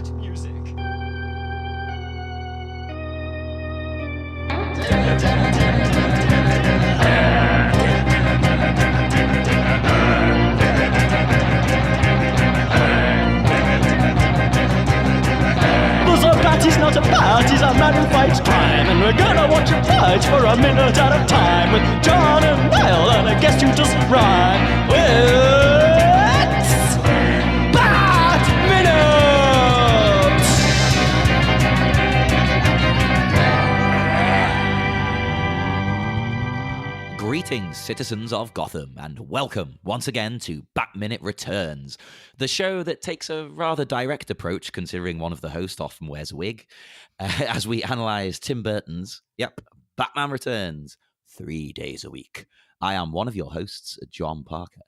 Bat music. He's not a bat, he's a man who fights crime. And we're gonna watch him fight for a minute at a time. With John and Niall and a guest who doesn't rhyme. It's Bat Minute! Greetings, citizens of Gotham, and welcome once again to Bat Minute Returns, the show that takes a rather direct approach, considering one of the hosts often wears a wig, as we analyse Tim Burton's, Batman Returns, 3 days a week. I am one of your hosts, John Parker.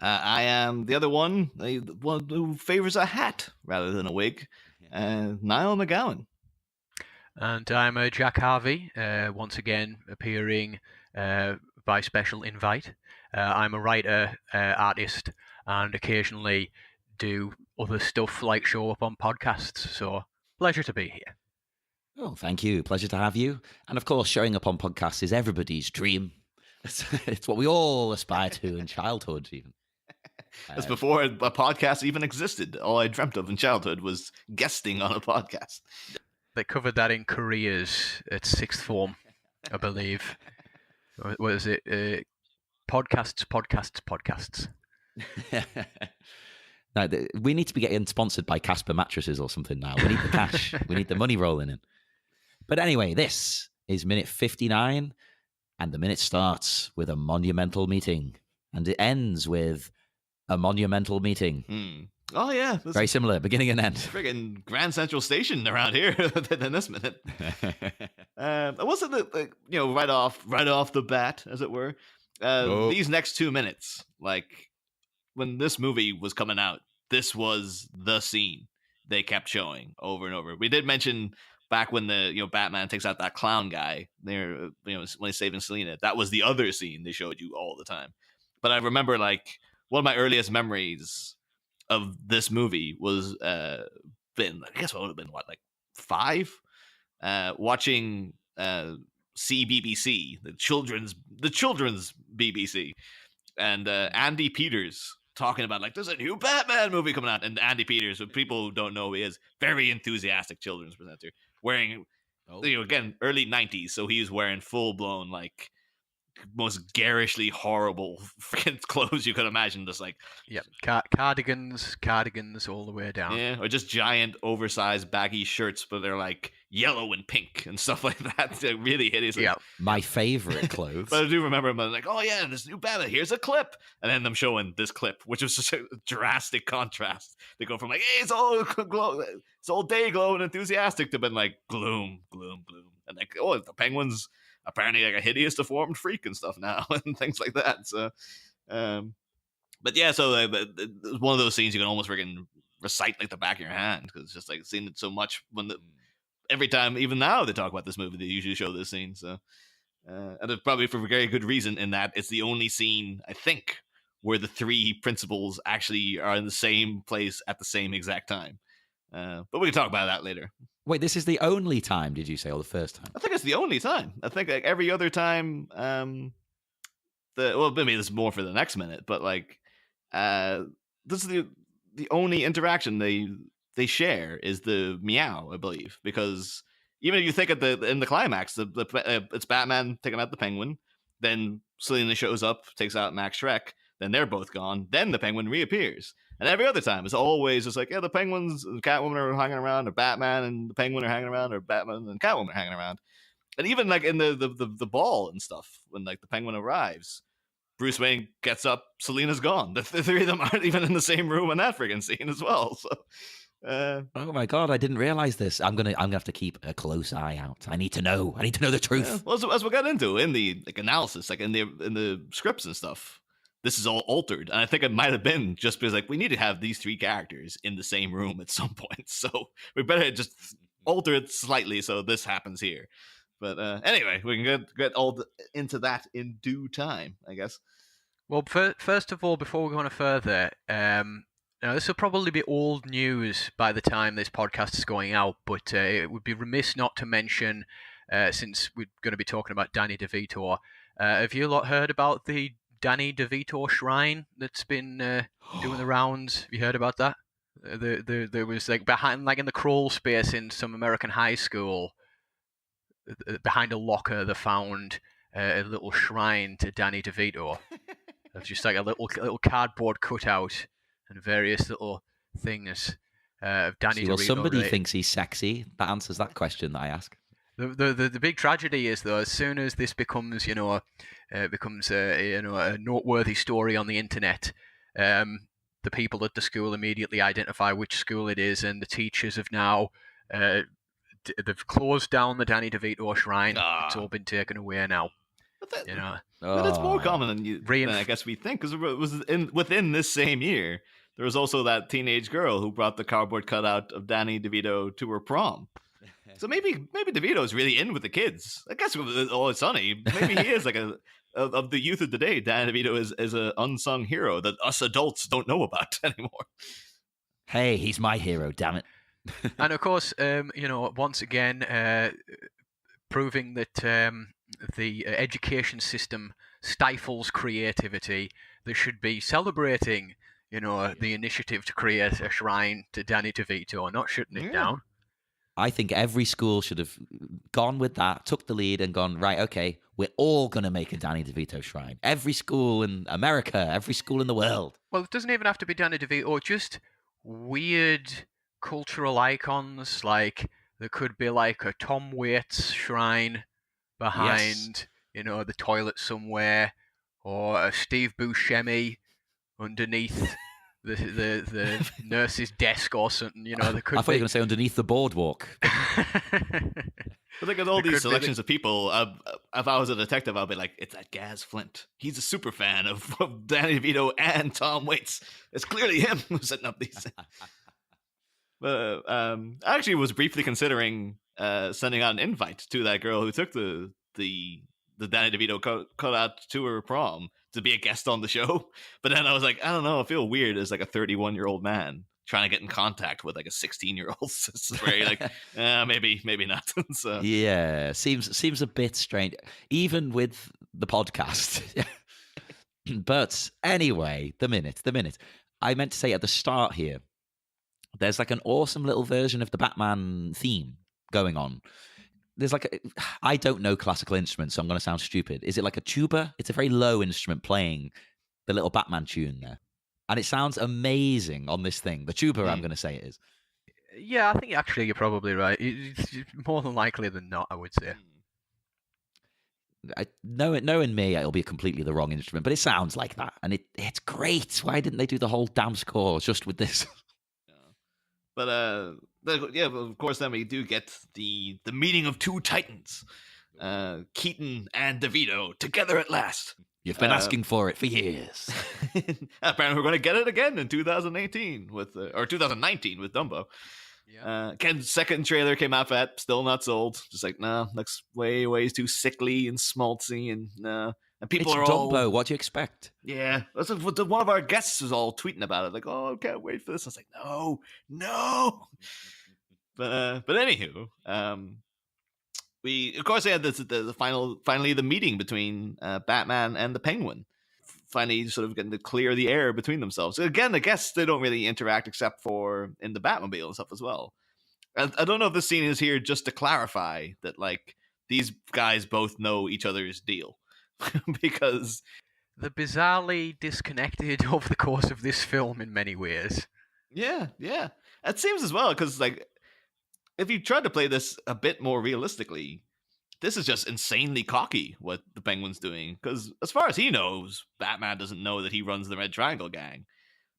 I am the other one who favours a hat rather than a wig, Niall McGowan. And I'm Jack Harvey, once again appearing by special invite. I'm a writer, artist, and occasionally do other stuff like show up on podcasts. So, pleasure to be here. Oh, thank you. Pleasure to have you. And of course, showing up on podcasts is everybody's dream. It's what we all aspire to in childhood, even. That's before a podcast even existed. All I dreamt of in childhood was guesting on a podcast. They covered that in careers at sixth form, I believe. What is it? Podcasts. No, we need to be getting sponsored by Casper mattresses or something now. We need the cash. We need the money rolling in. But anyway, this is minute 59, and the minute starts with a monumental meeting, and it ends with a monumental meeting. Oh, yeah. Very similar, beginning and end. Friggin' Grand Central Station around here in this minute. Wasn't it, right off the bat, as it were? These next 2 minutes, like, when this movie was coming out, this was the scene they kept showing over and over. We did mention back when the Batman takes out that clown guy there, when he's saving Selina, that was the other scene they showed you all the time. But I remember, like, one of my earliest memories of this movie was I guess what would have been 5, watching CBBC, the children's BBC, and Andy Peters talking about, like, there's a new Batman movie coming out, and Andy Peters, for people who don't know who he is, very enthusiastic children's presenter, wearing again early 90s, so he's wearing full blown, like, most garishly horrible freaking clothes you could imagine, just like cardigans all the way down, or just giant oversized baggy shirts, but they're like yellow and pink and stuff like that. They're really hideous. My favorite clothes. But I do remember them like, oh yeah, this new Batman, here's a clip, and then them showing this clip, which was such a drastic contrast. They go from like, hey, it's all day glow and enthusiastic, to been like gloom, and like, oh, the Penguin's apparently like a hideous deformed freak and stuff now and things like that. So but yeah, so it's one of those scenes you can almost freaking recite like the back of your hand, because it's just like seeing it so much every time, even now they talk about this movie, they usually show this scene. So and it's probably for a very good reason, in that it's the only scene, I think, where the three principals actually are in the same place at the same exact time. But we can talk about that later. Wait, this is the only time, did you say, or the first time? I think it's the only time. I think like every other time, maybe this is more for the next minute, but like, this is the only interaction they share is the meow, I believe, because even if you think in the climax, it's Batman taking out the Penguin, then Selina shows up, takes out Max Schreck, then they're both gone, then the Penguin reappears. And every other time, it's always just like, the Penguins and Catwoman are hanging around, or Batman and the Penguin are hanging around, or Batman and Catwoman are hanging around. And even like in the ball and stuff, when like the Penguin arrives, Bruce Wayne gets up, Selina's gone. The three of them aren't even in the same room in that friggin' scene as well. So, oh my god, I didn't realize this. I'm gonna have to keep a close eye out. I need to know the truth. Yeah. Well, as we got into in the analysis, like in the scripts and stuff, this is all altered, and I think it might have been just because like we need to have these three characters in the same room at some point, so we better just alter it slightly so this happens here. But anyway, we can get all into that in due time, I guess. Well, first of all, before we go on further, Now, this will probably be old news by the time this podcast is going out, but it would be remiss not to mention, since we're going to be talking about Danny DeVito, have you lot heard about the Danny DeVito shrine that's been doing the rounds? Have you heard about that? There was behind, in the crawl space in some American high school, behind a locker, they found a little shrine to Danny DeVito. It's just like a little cardboard cutout and various little things of Danny DeVito. Somebody thinks he's sexy. That answers that question that I ask. The big tragedy is, though, as soon as this becomes a noteworthy story on the internet, the people at the school immediately identify which school it is, and the teachers have now they've closed down the Danny DeVito shrine. It's all been taken away now. But it's more common than I guess we think, because it was within this same year. There was also that teenage girl who brought the cardboard cutout of Danny DeVito to her prom. So maybe DeVito's really in with the kids. I guess with All It's Sunny, maybe he is like of the youth of today. Danny DeVito is an unsung hero that us adults don't know about anymore. Hey, he's my hero, damn it. And of course, once again, proving that the education system stifles creativity, they should be celebrating, the initiative to create a shrine to Danny DeVito, not shutting it down. I think every school should have gone with that, took the lead and gone, right, okay, we're all going to make a Danny DeVito shrine. Every school in America, every school in the world. Well, it doesn't even have to be Danny DeVito, just weird cultural icons. Like, there could be like a Tom Waits shrine behind, the toilet somewhere, or a Steve Buscemi underneath the nurse's desk or something. There could. I thought you were going to say underneath the boardwalk. But look at all these selections of people. If I was a detective, I'd be like, it's that Gaz Flint. He's a super fan of Danny DeVito and Tom Waits. It's clearly him who's setting up these things. But I actually was briefly considering sending out an invite to that girl who took the Danny DeVito cutout to her prom to be a guest on the show. But then I was like, I don't know, I feel weird as like a 31-year-old man trying to get in contact with like a 16-year-old. It's very like, maybe not. So. Yeah, seems a bit strange, even with the podcast. But anyway, the minute. I meant to say at the start here, there's like an awesome little version of the Batman theme going on. There's I don't know classical instruments, so I'm going to sound stupid. Is it like a tuba? It's a very low instrument playing the little Batman tune there. And it sounds amazing on this thing. The tuba, I'm going to say it is. Yeah, I think actually you're probably right. It's more than likely than not, I would say. Knowing me, it'll be completely the wrong instrument, but it sounds like that. And it's great. Why didn't they do the whole damn score just with this? But of course, then we do get the meeting of two titans, Keaton and DeVito, together at last. You've been asking for it for years. Apparently, we're going to get it again in 2018 or 2019 with Dumbo. Yeah. Again, second trailer came out for that, still not sold. Just like, nah, looks way too sickly and schmaltzy, and people it's are all Dumbo. What do you expect? Yeah, that's what one of our guests was all tweeting about it, like, "Oh, I can't wait for this." I was like, "No." But anywho, we of course had finally the meeting between Batman and the Penguin. Finally, sort of getting to clear the air between themselves. So again, I guess they don't really interact except for in the Batmobile and stuff as well. I don't know if this scene is here just to clarify that like these guys both know each other's deal. Because they're bizarrely disconnected over the course of this film in many ways. Yeah. It seems as well, because like if you tried to play this a bit more realistically, this is just insanely cocky what the Penguin's doing. Because as far as he knows, Batman doesn't know that he runs the Red Triangle Gang.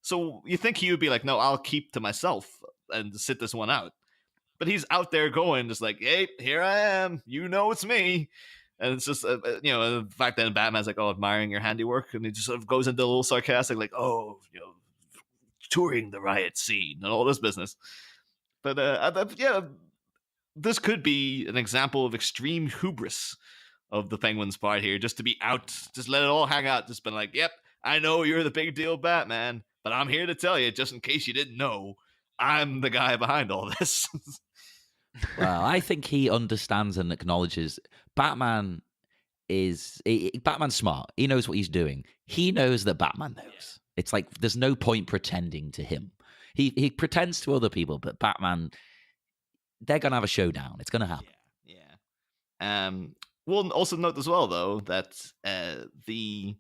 So you think he would be like, no, I'll keep to myself and sit this one out. But he's out there going just like, hey, here I am. You know it's me. And it's just, the fact that Batman's like, oh, admiring your handiwork. And he just sort of goes into a little sarcastic, like, oh, touring the riot scene and all this business. But, this could be an example of extreme hubris of the Penguin's part here, just to be out, just let it all hang out. Just been like, yep, I know you're the big deal Batman, But I'm here to tell you, just in case you didn't know, I'm the guy behind all this. Well, I think he understands and acknowledges Batman Batman's smart. He knows what he's doing. He knows that Batman knows. It's like there's no point pretending to him. He pretends to other people, but Batman, they're gonna have a showdown. It's gonna happen. Yeah. We'll also note as well, though, that the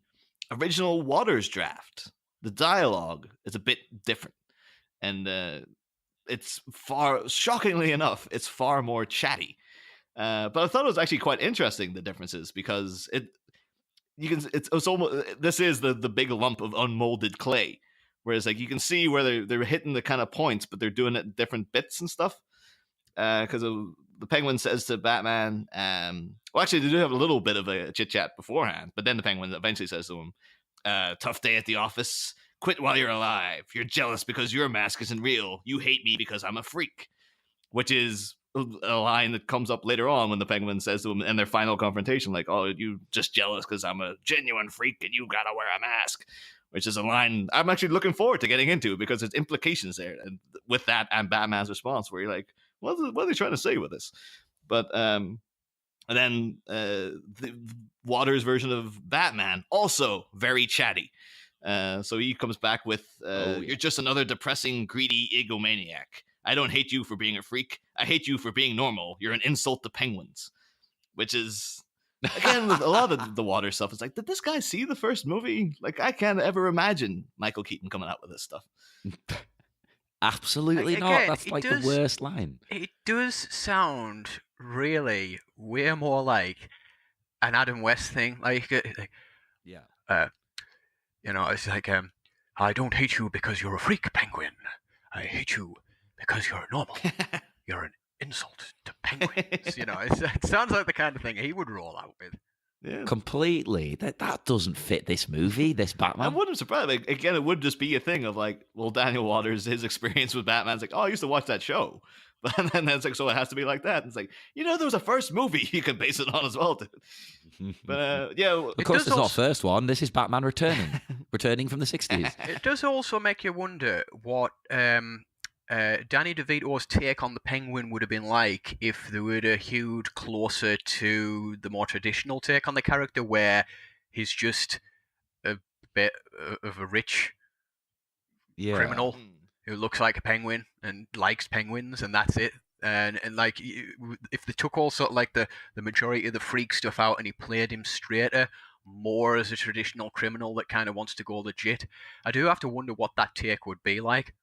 original Waters draft, the dialogue is a bit different, and it's shockingly enough, it's far more chatty. But I thought it was actually quite interesting, the differences, because it's almost, this is the big lump of unmolded clay, whereas like you can see where they're hitting the kind of points, but they're doing it in different bits and stuff. Because the Penguin says to Batman, well, actually, they do have a little bit of a chit chat beforehand, but then the Penguin eventually says to him, "Tough day at the office. Quit while you're alive. You're jealous because your mask isn't real. You hate me because I'm a freak," which is a line that comes up later on when the Penguin says to him in their final confrontation, like, "Oh, you just jealous because I'm a genuine freak and you gotta wear a mask," which is a line I'm actually looking forward to getting into because there's implications there, and with that and Batman's response, where you're like, what are they trying to say with this? But and then the Waters version of Batman, also very chatty. So he comes back with, "You're just another depressing, greedy egomaniac. I don't hate you for being a freak. I hate you for being normal. You're an insult to penguins," which is, again, a lot of the Waters stuff. It's like, did this guy see the first movie? Like, I can't ever imagine Michael Keaton coming out with this stuff. Absolutely not. Again, That's like the worst line. It does sound really way more like an Adam West thing. Yeah. It's like, I don't hate you because you're a freak, Penguin. I hate you because you're normal. You're an insult to penguins. It sounds like the kind of thing he would roll out with. Yeah. Completely. That doesn't fit this movie, this Batman. I wouldn't surprise. Like, again, it would just be a thing of like, well, Daniel Waters, his experience with Batman's like, oh, I used to watch that show. But then it's like, so it has to be like that. And it's like, there was a first movie you can base it on as well, dude. But yeah. Of course, it's not first one. This is Batman returning from the 60s. It does also make you wonder what Danny DeVito's take on the Penguin would have been like if they would have hewed closer to the more traditional take on the character, where he's just a bit of a rich criminal who looks like a penguin and likes penguins, and that's it. And like, if they took also like the majority of the freak stuff out and he played him straighter, more as a traditional criminal that kind of wants to go legit, I do have to wonder what that take would be like.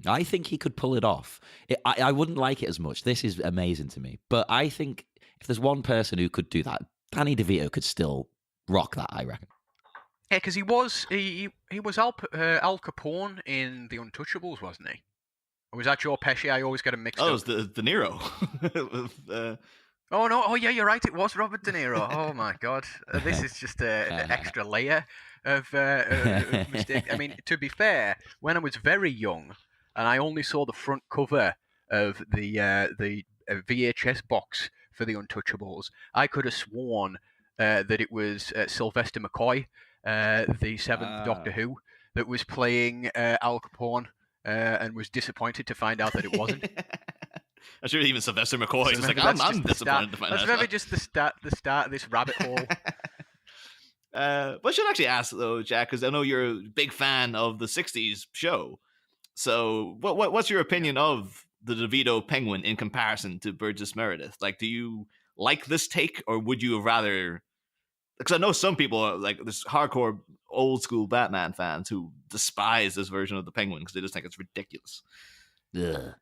I think he could pull it off. I wouldn't like it as much. This is amazing to me. But I think if there's one person who could do that, Danny DeVito could still rock that, I reckon. Yeah, because he was Al Capone in The Untouchables, wasn't he? Or was that Joe Pesci? I always get him mixed up. Oh, it was De Niro. Oh, no. Oh, yeah, you're right. It was Robert De Niro. Oh, my God. This is just an extra layer of mistake. I mean, to be fair, when I was very young and I only saw the front cover of the VHS box for The Untouchables, I could have sworn that it was Sylvester McCoy, the seventh Doctor Who, that was playing Al Capone, and was disappointed to find out that it wasn't. I'm sure even Sylvester McCoy is like, I'm disappointed to find out. That's maybe just the start of this rabbit hole. But I should actually ask, though, Jack, because I know you're a big fan of the 60s show. So what's your opinion of the DeVito Penguin in comparison to Burgess Meredith? Like, do you like this take, or would you have rather... Because I know some people are like this hardcore old school Batman fans who despise this version of the Penguin because they just think it's ridiculous. Ugh.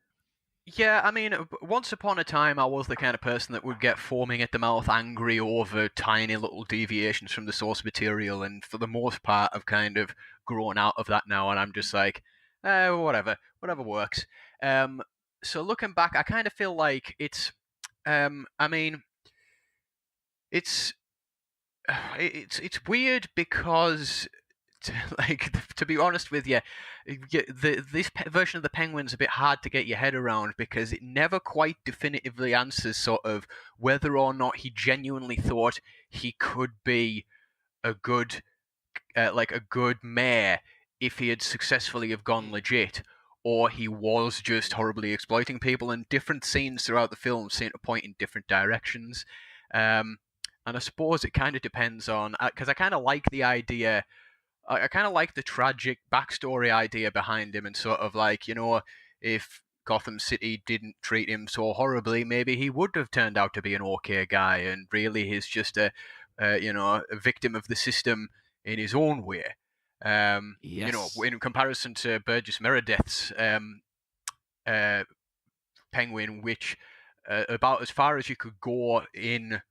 Yeah, I mean, once upon a time, I was the kind of person that would get foaming at the mouth, angry over tiny little deviations from the source material, and for the most part, I've kind of grown out of that now, and I'm just like, whatever works. So looking back, I kind of feel like it's, it's weird because, to be honest with you, this version of the Penguin's a bit hard to get your head around because it never quite definitively answers sort of whether or not he genuinely thought he could be a good mayor if he had successfully have gone legit, or he was just horribly exploiting people. And different scenes throughout the film seem to point in different directions. And I suppose it kind of depends on, because I kind of like the idea. I kind of like the tragic backstory idea behind him, and sort of like, if Gotham City didn't treat him so horribly, maybe he would have turned out to be an okay guy, and really he's just a victim of the system in his own way. Yes. In comparison to Burgess Meredith's Penguin, which about as far as you could go in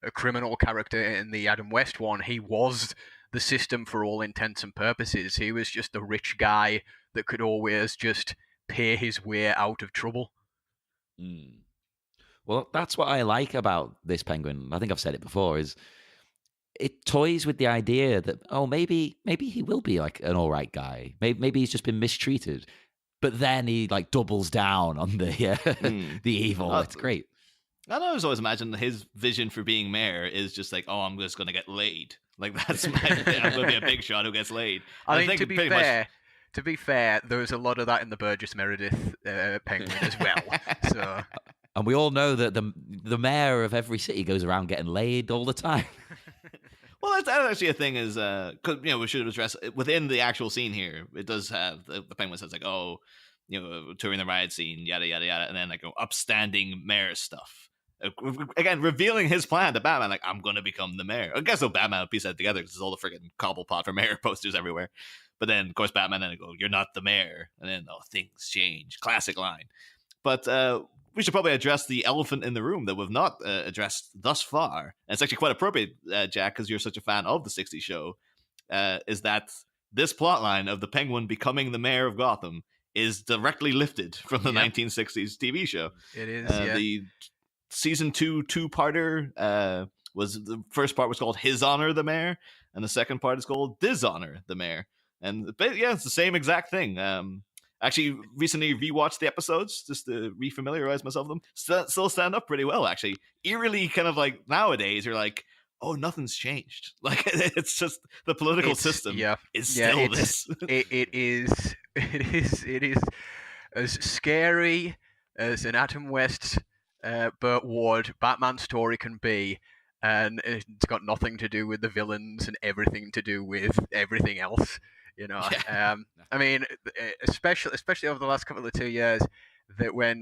a criminal character in the Adam West one, he was the system for all intents and purposes. He was just a rich guy that could always just pay his way out of trouble. Mm. Well, that's what I like about this Penguin. I think I've said it before, is it toys with the idea that, maybe he will be like an all right guy. Maybe he's just been mistreated. But then he like doubles down on the the evil. It's great. I always imagined his vision for being mayor is just like, I'm just going to get laid. Like, that's I'm going to be a big shot who gets laid. I think to be fair, there was a lot of that in the Burgess Meredith Penguin as well. So, and we all know that the mayor of every city goes around getting laid all the time. Well, that's actually a thing. Is because we should address within the actual scene here. It does have the Penguin says like, touring the riot scene, yada yada yada, and then like upstanding mayor stuff. Again, revealing his plan to Batman, like, I'm going to become the mayor. I guess so Batman would piece that together because there's all the freaking Cobblepot for mayor posters everywhere. But then, of course, Batman then go, you're not the mayor. And then, things change. Classic line. But we should probably address the elephant in the room that we've not addressed thus far. And it's actually quite appropriate, Jack, because you're such a fan of the 60s show, is that this plotline of the Penguin becoming the mayor of Gotham is directly lifted from the 1960s TV show. It is, The season 2-parter was the first part was called His Honor the Mayor, and the second part is called Dishonor the Mayor. And it's the same exact thing. Actually, recently rewatched the episodes just to refamiliarize myself with them. Still stand up pretty well, actually. Eerily, kind of like nowadays, you're like, nothing's changed. Like, it's just the political system is still this. It is as scary as an Adam West Burt Ward Batman story can be, and it's got nothing to do with the villains and everything to do with everything else. I mean, especially over the last couple of 2 years, that when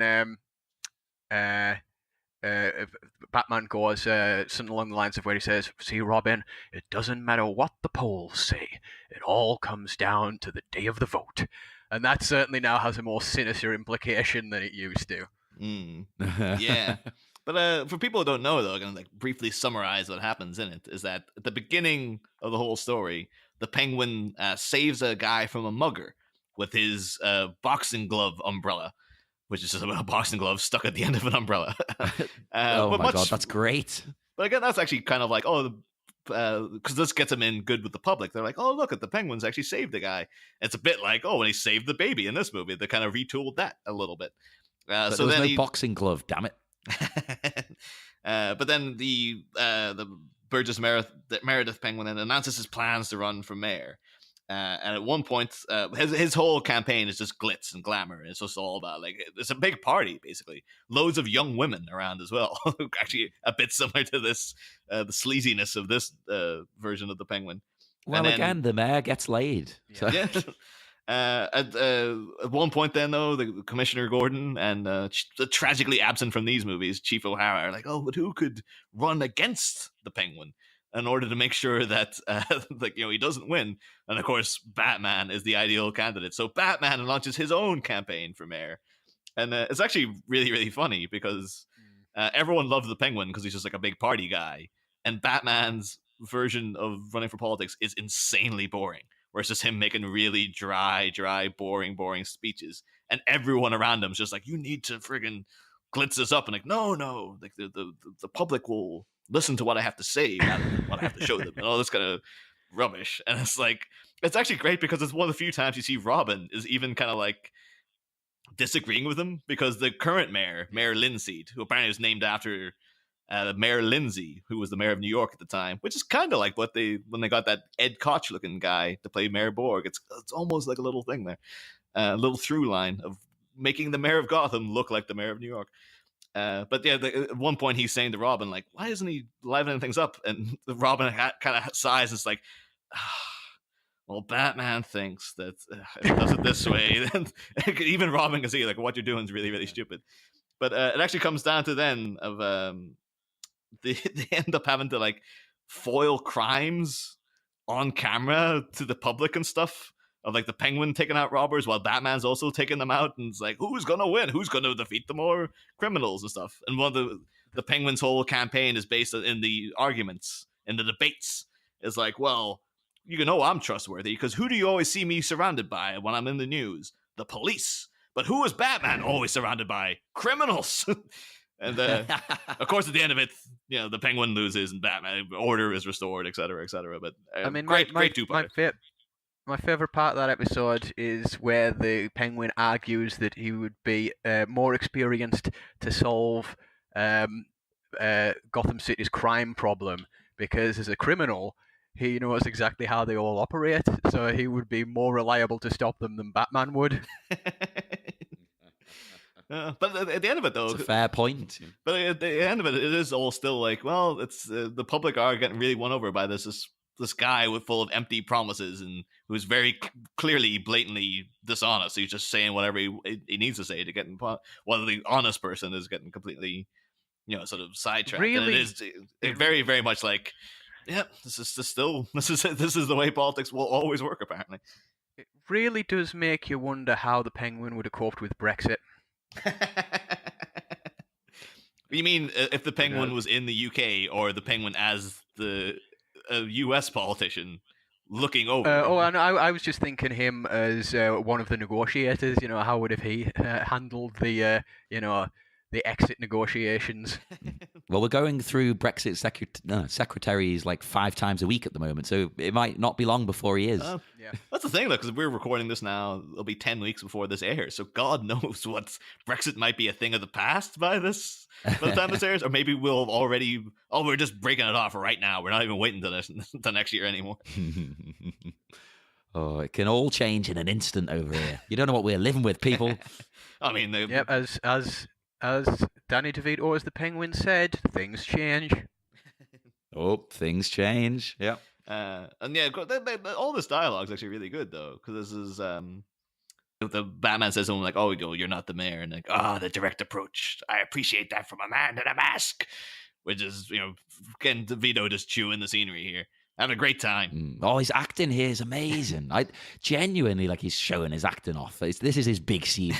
Batman goes something along the lines of where he says, "See, Robin, it doesn't matter what the polls say; it all comes down to the day of the vote," and that certainly now has a more sinister implication than it used to. Yeah. But for people who don't know, though, I'm going to briefly summarize what happens in it, is that at the beginning of the whole story, the Penguin saves a guy from a mugger with his boxing glove umbrella, which is just a boxing glove stuck at the end of an umbrella. Oh my God, that's great. But again, that's actually kind of like, because this gets him in good with the public. They're like, look at the Penguin's actually saved a guy. It's a bit like, when he saved the baby in this movie. They kind of retooled that a little bit. But so there was no boxing glove, damn it. But then the Burgess Meredith Penguin then announces his plans to run for mayor. And at one point, his whole campaign is just glitz and glamour. It's just all about, it's a big party, basically. Loads of young women around as well. Actually, a bit similar to this, the sleaziness of this version of the Penguin. Well, again, the mayor gets laid. So. Yeah. At one point then, though, the Commissioner Gordon and tragically absent from these movies, Chief O'Hara are like, but who could run against the Penguin in order to make sure that he doesn't win? And of course, Batman is the ideal candidate. So Batman launches his own campaign for mayor. And it's actually really, really funny because everyone loves the Penguin because he's just like a big party guy. And Batman's version of running for politics is insanely boring, where it's just him making really dry, boring speeches. And everyone around him is just like, you need to friggin' glitz this up. And like, no, like the public will listen to what I have to say rather than what I have to show them. And all this kind of rubbish. And it's like, it's actually great because it's one of the few times you see Robin is even kind of like disagreeing with him, because the current mayor, Mayor Linseed, who apparently is named after Mayor Lindsay, who was the mayor of New York at the time, which is kind of like when they got that Ed Koch looking guy to play Mayor Borg. It's almost like a little thing there, a little through line of making the mayor of Gotham look like the mayor of New York. But yeah, at one point he's saying to Robin, like, why isn't he livening things up? And Robin kind of sighs and it's like, well, Batman thinks that if he does it this way, then even Robin can see like what you're doing is really, really stupid. But it actually comes down to then of they end up having to like foil crimes on camera to the public and stuff, of like the Penguin taking out robbers while Batman's also taking them out, and it's like, who's gonna win? Who's gonna defeat the more criminals and stuff? And one of the Penguin's whole campaign is based in the arguments, in the debates. It's like, well, you know I'm trustworthy because who do you always see me surrounded by when I'm in the news? The police. But who is Batman always surrounded by? Criminals. And of course, at the end of it, the Penguin loses and Batman order is restored, etc., etc. But I mean, great two-parter. My favorite part of that episode is where the Penguin argues that he would be more experienced to solve Gotham City's crime problem because as a criminal, he knows exactly how they all operate, so he would be more reliable to stop them than Batman would. But at the end of it, though, it's a fair point. But at the end of it, it is all still like, well, it's the public are getting really won over by this guy full of empty promises and who's very clearly, blatantly dishonest. He's just saying whatever he needs to say to get in. While the honest person is getting completely, sort of sidetracked. Really, and it is very, very much like, yeah, this is the way politics will always work. Apparently, it really does make you wonder how the Penguin would have coped with Brexit. You mean if the Penguin was in the UK or the Penguin as the US politician looking over? And I was just thinking him as one of the negotiators. How would have he handled the the exit negotiations? Well, we're going through Brexit secretaries like 5 times a week at the moment, so it might not be long before he is. Yeah, that's the thing, though, because we're recording this now. It'll be 10 weeks before this airs, so God knows what Brexit might be a thing of the past by the time this airs, or maybe we'll already. Oh, we're just breaking it off right now. We're not even waiting till next year anymore. Oh, it can all change in an instant over here. You don't know what we're living with, people. I mean, as Danny DeVito as the Penguin said, things change. Oh, things change. Yeah. And yeah, all this dialogue is actually really good, though, because this is the Batman says something like, "Oh, you're not the mayor," and like, the direct approach. I appreciate that from a man in a mask, which is again DeVito just chewing the scenery here, having a great time. Oh, his acting here is amazing. I genuinely he's showing his acting off. This is his big scene.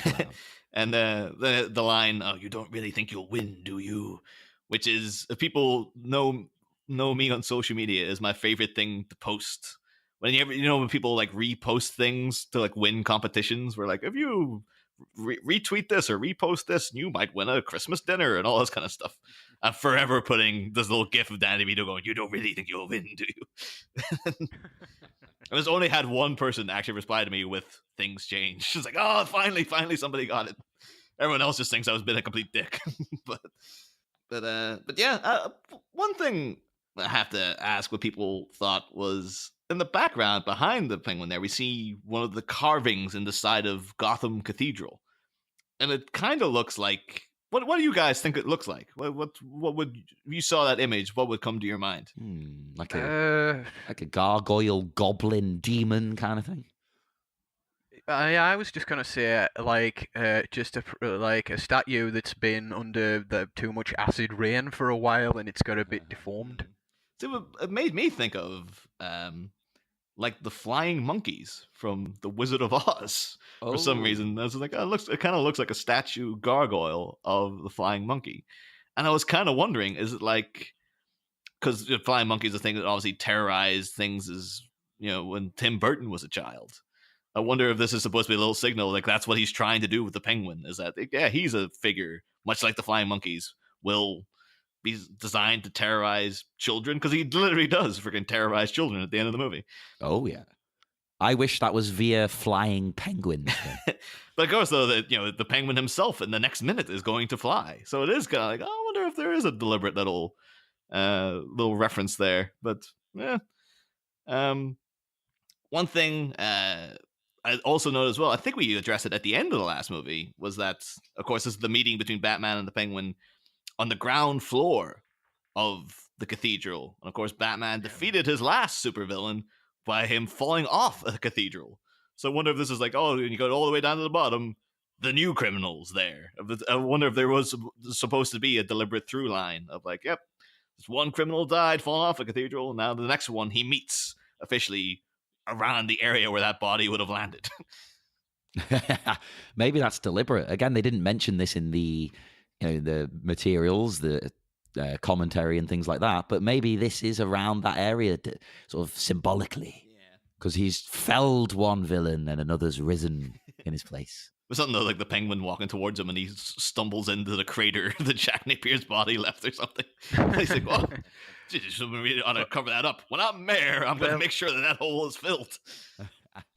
And the line, "Oh, you don't really think you'll win, do you?" Which is, if people know me on social media, is my favorite thing to post. When when people repost things to win competitions, where if you retweet this or repost this, you might win a Christmas dinner and all this kind of stuff. I'm forever putting this little gif of Danny DeVito going, "You don't really think you'll win, do you?" And it's only had one person actually reply to me with "things change." She's like, "Oh, finally somebody got it." Everyone else just thinks I was being a complete dick. but yeah, one thing I have to ask what people thought was, in the background behind the Penguin there, we see one of the carvings in the side of Gotham Cathedral. And it kind of looks like, what do you guys think it looks like? What would, if you saw that image, what would come to your mind? Like a gargoyle, goblin, demon kind of thing. I was just gonna say just a statue that's been under too much acid rain for a while and it's got a bit deformed. So it made me think of the flying monkeys from The Wizard of Oz. For some reason, I was like, it kind of looks like a statue gargoyle of the flying monkey. And I was kind of wondering, is it because the flying monkey is a thing that obviously terrorized things as, when Tim Burton was a child. I wonder if this is supposed to be a little signal, that's what he's trying to do with the Penguin, is that, yeah, he's a figure, much like the flying monkeys, will be designed to terrorize children, because he literally does freaking terrorize children at the end of the movie. Oh, yeah. I wish that was via flying penguins. But of course, though, that the Penguin himself in the next minute is going to fly. So it is kind of I wonder wonder if there is a deliberate little reference there. But yeah. One thing I also noticed as well, I think we addressed it at the end of the last movie, was that, of course, this is the meeting between Batman and the Penguin on the ground floor of the cathedral. And of course, Batman defeated his last supervillain by him falling off a cathedral. So I wonder if this is like, oh, you go all the way down to the bottom, the new criminals there. I wonder if there was supposed to be a deliberate through line of like, yep, this one criminal died falling off a cathedral. Now the next one he meets officially around the area where that body would have landed. Maybe that's deliberate. Again, they didn't mention this in the the materials, the commentary and things like that, but maybe this is around that area sort of symbolically, because he's felled one villain and another's risen in his place. Or something like the Penguin walking towards him and he stumbles into the crater that Jack Napier's body left or something. He's like, oh, we ought to cover that up. When I'm mayor, I'm going to make sure that hole is filled.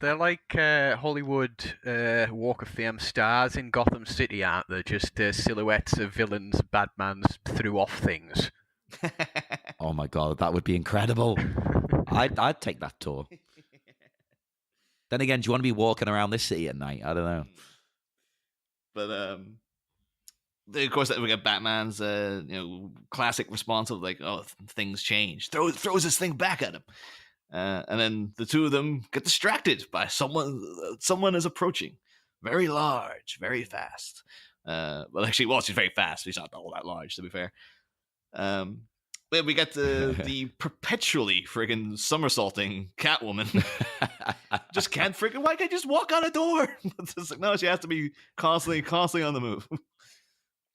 They're like Hollywood Walk of Fame stars in Gotham City, aren't they? Just silhouettes of villains, badmans threw off things. Oh my God, that would be incredible. I'd take that tour. Then again, do you want to be walking around this city at night? I don't know. But of course, we got Batman's classic response of like, oh, things change. Throws this thing back at him. And then the two of them get distracted by someone is approaching, very large, very fast. Well, actually, she's very fast. She's not all that large, to be fair. But we get the perpetually friggin' somersaulting Catwoman. Just can't friggin', why can't you just walk out a door? No, she has to be constantly on the move.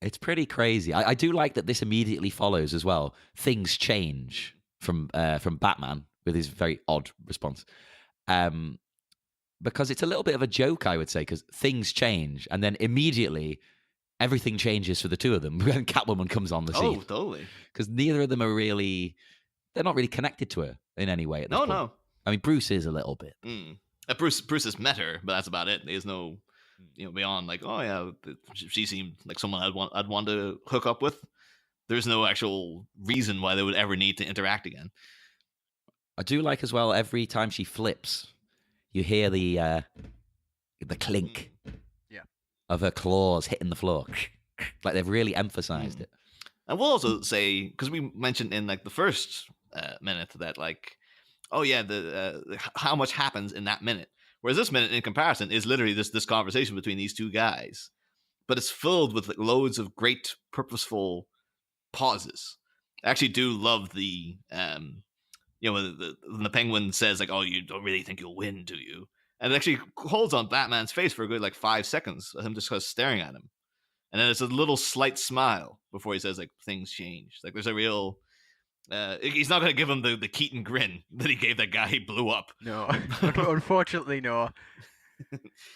It's pretty crazy. I do like that this immediately follows as well. Things change from Batman with his very odd response. Because it's a little bit of a joke, I would say, because things change and then immediately everything changes for the two of them when Catwoman comes on the scene. Oh, totally. Because neither of them are they're not really connected to her in any way at this point. No. I mean, Bruce is a little bit. Bruce has met her, but that's about it. There's no, beyond like, oh yeah, she seemed like someone I'd want to hook up with. There's no actual reason why they would ever need to interact again. I do like as well, every time she flips, you hear the clink of her claws hitting the floor. Like they've really emphasized it. And we'll also say, because we mentioned in like the first minute that like, oh yeah, how much happens in that minute. Whereas this minute in comparison is literally this conversation between these two guys. But it's filled with like loads of great purposeful pauses. I actually do love the when the Penguin says like, oh, you don't really think you'll win, do you? And it actually holds on Batman's face for a good like 5 seconds of him just kind of staring at him. And then it's a little slight smile before he says like, things change. Like there's a real he's not going to give him the Keaton grin that he gave that guy he blew up. No, unfortunately, no.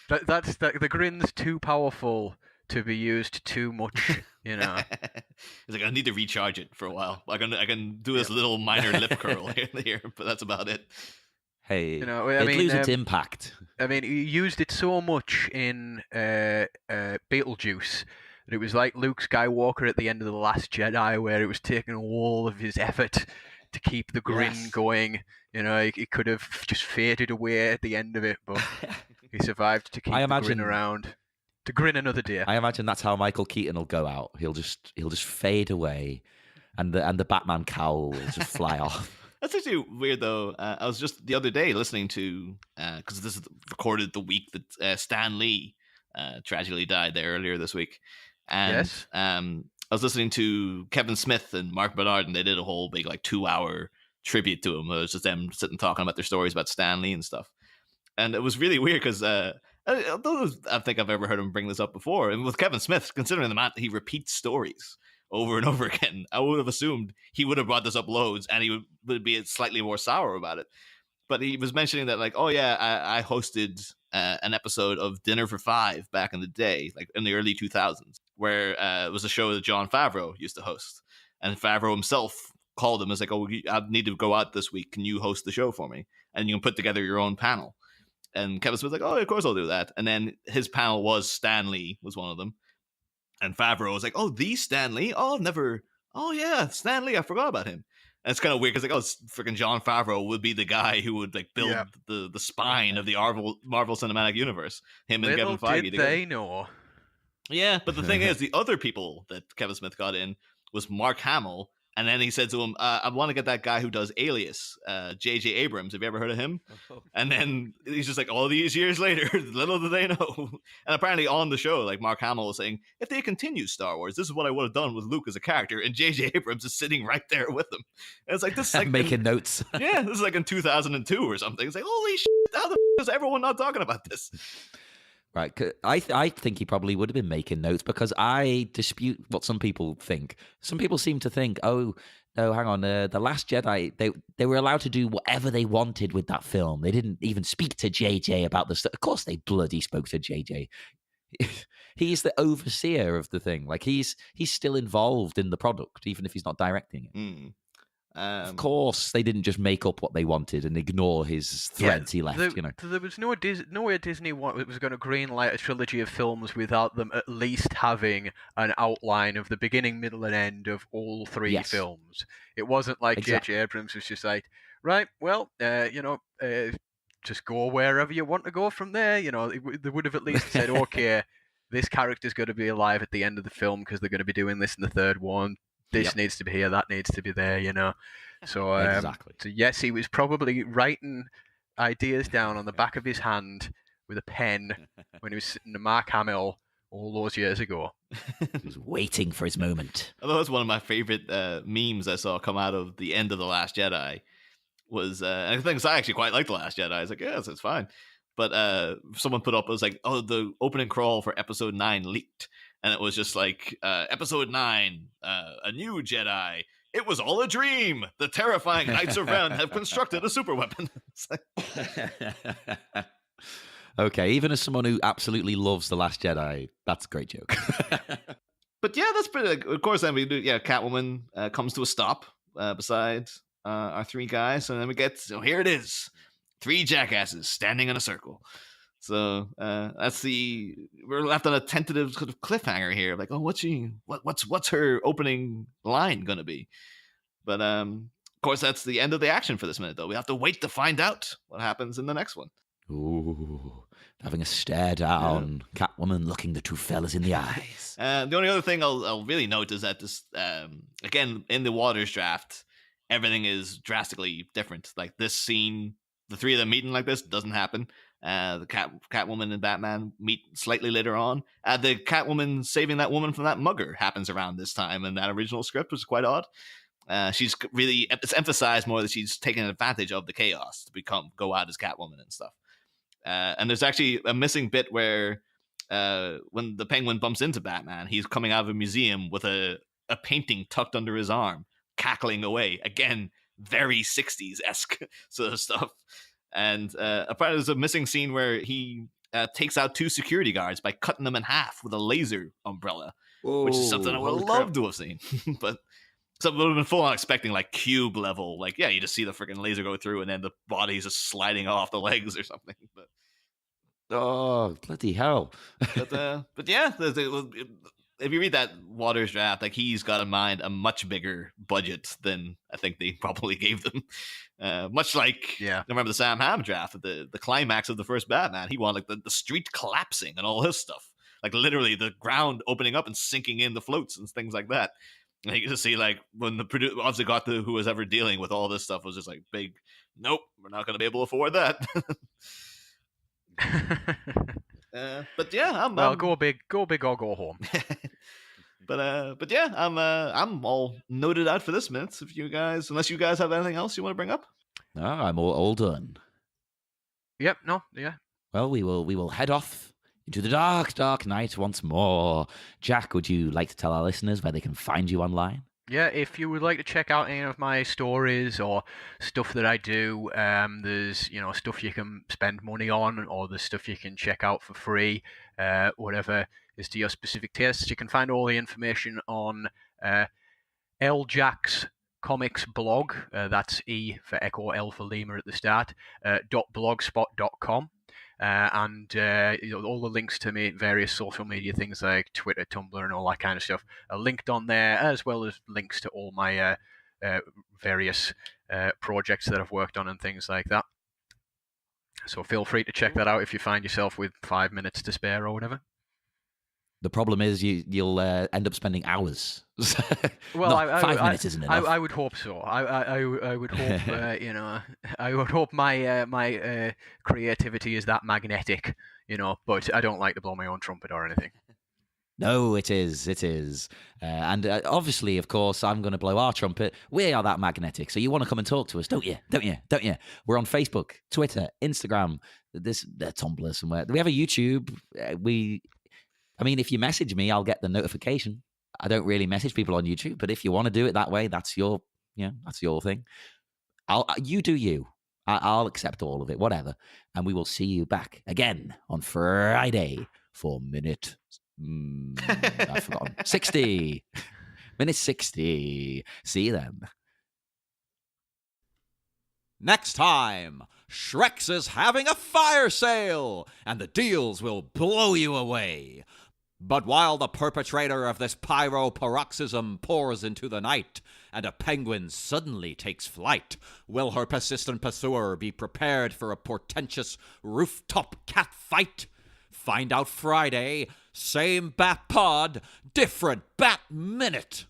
That's the grin's too powerful to be used too much, He's like, I need to recharge it for a while. I can do this little minor lip curl here, but that's about it. Hey, it loses its impact. I mean, he used it so much in Beetlejuice that it was like Luke Skywalker at the end of The Last Jedi, where it was taking all of his effort to keep the grin going. He could have just faded away at the end of it, but he survived to keep the grin around. To grin another day. I imagine that's how Michael Keaton will go out. He'll just fade away, and the Batman cowl will just fly off. That's actually weird, though. I was just the other day listening to, because this is recorded the week that Stan Lee tragically died there earlier this week. And yes. I was listening to Kevin Smith and Mark Bernard, and they did a whole big 2-hour tribute to him. It was just them sitting talking about their stories about Stan Lee and stuff. And it was really weird because I don't think I've ever heard him bring this up before. And with Kevin Smith, considering the amount he repeats stories over and over again, I would have assumed he would have brought this up loads and he would be slightly more sour about it. But he was mentioning that I hosted an episode of Dinner for Five back in the day, like in the early 2000s, where it was a show that Jon Favreau used to host. And Favreau himself called him and was like, oh, I need to go out this week. Can you host the show for me? And you can put together your own panel. And Kevin Smith was like, oh, of course I'll do that. And then his panel was Stan Lee was one of them. And Favreau was like, "Oh, the Stanley? Oh, never. Oh yeah, Stanley. I forgot about him." And it's kind of weird because freaking Jon Favreau would be the guy who would like build the spine of the Marvel Cinematic Universe. Him and Kevin Feige. Did they know? Yeah, but the thing is, the other people that Kevin Smith got in was Mark Hamill, and then he said to him, "I want to get that guy who does Alias, J.J. Abrams. Have you ever heard of him?" And then he's just like, all these years later, little do they know. And apparently on the show, like Mark Hamill was saying, if they continue Star Wars, this is what I would have done with Luke as a character, and J.J. Abrams is sitting right there with him. And it's like this, is like making notes. Yeah, this is like in 2002 or something. It's like, holy shit, how the is everyone not talking about this? Right, I think he probably would have been making notes, because I dispute what some people think. Some people seem to think, oh, no, hang on, The Last Jedi, they were allowed to do whatever they wanted with that film. They didn't even speak to JJ about the stuff. Of course they bloody spoke to JJ. He's the overseer of the thing. Like, he's still involved in the product, even if he's not directing it. Of course, they didn't just make up what they wanted and ignore his threads he left. There was no way Disney was going to greenlight a trilogy of films without them at least having an outline of the beginning, middle, and end of all three films. It wasn't like J.J. Abrams was just like, right, well, just go wherever you want to go from there. They would have at least said, okay, this character's going to be alive at the end of the film because they're going to be doing this in the third one. This needs to be here, that needs to be there, So, exactly. So yes, he was probably writing ideas down on the back of his hand with a pen when he was sitting to Mark Hamill all those years ago. He was waiting for his moment. Although it's one of my favorite memes I saw come out of the end of The Last Jedi was, I think I actually quite like The Last Jedi. I was like, yes, it's fine. But someone put up, it was like, oh, the opening crawl for episode 9 leaked. And it was just like, episode 9, a new Jedi. It was all a dream. The terrifying Knights of Ren have constructed a super weapon. Okay, even as someone who absolutely loves The Last Jedi, that's a great joke. But yeah, that's pretty. Of course, then we do. Yeah, Catwoman comes to a stop beside our three guys, and then we get. So here it is, 3 jackasses standing in a circle. So we're left on a tentative sort of cliffhanger here, like, oh, what's her opening line gonna be? But of course, that's the end of the action for this minute, though. We have to wait to find out what happens in the next one. Ooh, having a stare down, Catwoman looking the two fellas in the eyes. The only other thing I'll really note is that this, again, in the Waters draft, everything is drastically different. Like this scene, the 3 of them meeting like this doesn't happen. The Catwoman and Batman meet slightly later on. The Catwoman saving that woman from that mugger happens around this time, and that original script was quite odd. It's emphasized more that she's taking advantage of the chaos to go out as Catwoman and stuff. And there's actually a missing bit where when the Penguin bumps into Batman, he's coming out of a museum with a painting tucked under his arm, cackling away. Again, very 60s-esque sort of stuff. And apparently there's a missing scene where he takes out 2 security guards by cutting them in half with a laser umbrella, which is something I would love to have seen. But so we would have been full on expecting like Cube level, like, yeah, you just see the freaking laser go through and then the body's just sliding off the legs or something. But oh, bloody hell. but yeah, if you read that Waters draft, like he's got in mind a much bigger budget than I think they probably gave them. Much like, I remember the Sam Hamm draft, the climax of the first Batman, he wanted like the street collapsing and all his stuff. Like literally the ground opening up and sinking in the floats and things like that. And you can see like when the producer obviously got to who was ever dealing with all this stuff was just like big, nope, we're not going to be able to afford that. But yeah, go big or go home. but yeah, I'm all noted out for this minute. If you guys, unless you guys have anything else you want to bring up, no, I'm all done. Yep. No. Yeah. Well, we will head off into the dark night once more. Jack, would you like to tell our listeners where they can find you online? Yeah, if you would like to check out any of my stories or stuff that I do, there's stuff you can spend money on, or there's stuff you can check out for free, whatever is to your specific tastes. You can find all the information on Jack's Comics blog. That's E for Echo, L for Lima at the start. .blogspot.com. all the links to me various social media things like Twitter, Tumblr, and all that kind of stuff are linked on there, as well as links to all my various projects that I've worked on and things like that. So feel free to check that out if you find yourself with 5 minutes to spare or whatever. The problem is you'll end up spending hours. Well, Not, 5 minutes isn't enough. I would hope so. I would hope I would hope my creativity is that magnetic, But I don't like to blow my own trumpet or anything. No, it is. And obviously, of course, I'm going to blow our trumpet. We are that magnetic. So you want to come and talk to us, don't you? We're on Facebook, Twitter, Instagram, Tumblr somewhere. We have a YouTube. If you message me, I'll get the notification. I don't really message people on YouTube, but if you want to do it that way, that's your thing. You do you. I'll accept all of it, whatever. And we will see you back again on Friday for minute... I've forgotten. 60. Minute 60. See you then. Next time, Shrek's is having a fire sale, and the deals will blow you away. But while the perpetrator of this pyro-paroxysm pours into the night, and a penguin suddenly takes flight, will her persistent pursuer be prepared for a portentous rooftop cat fight? Find out Friday. Same Bat Pod, different Bat Minute.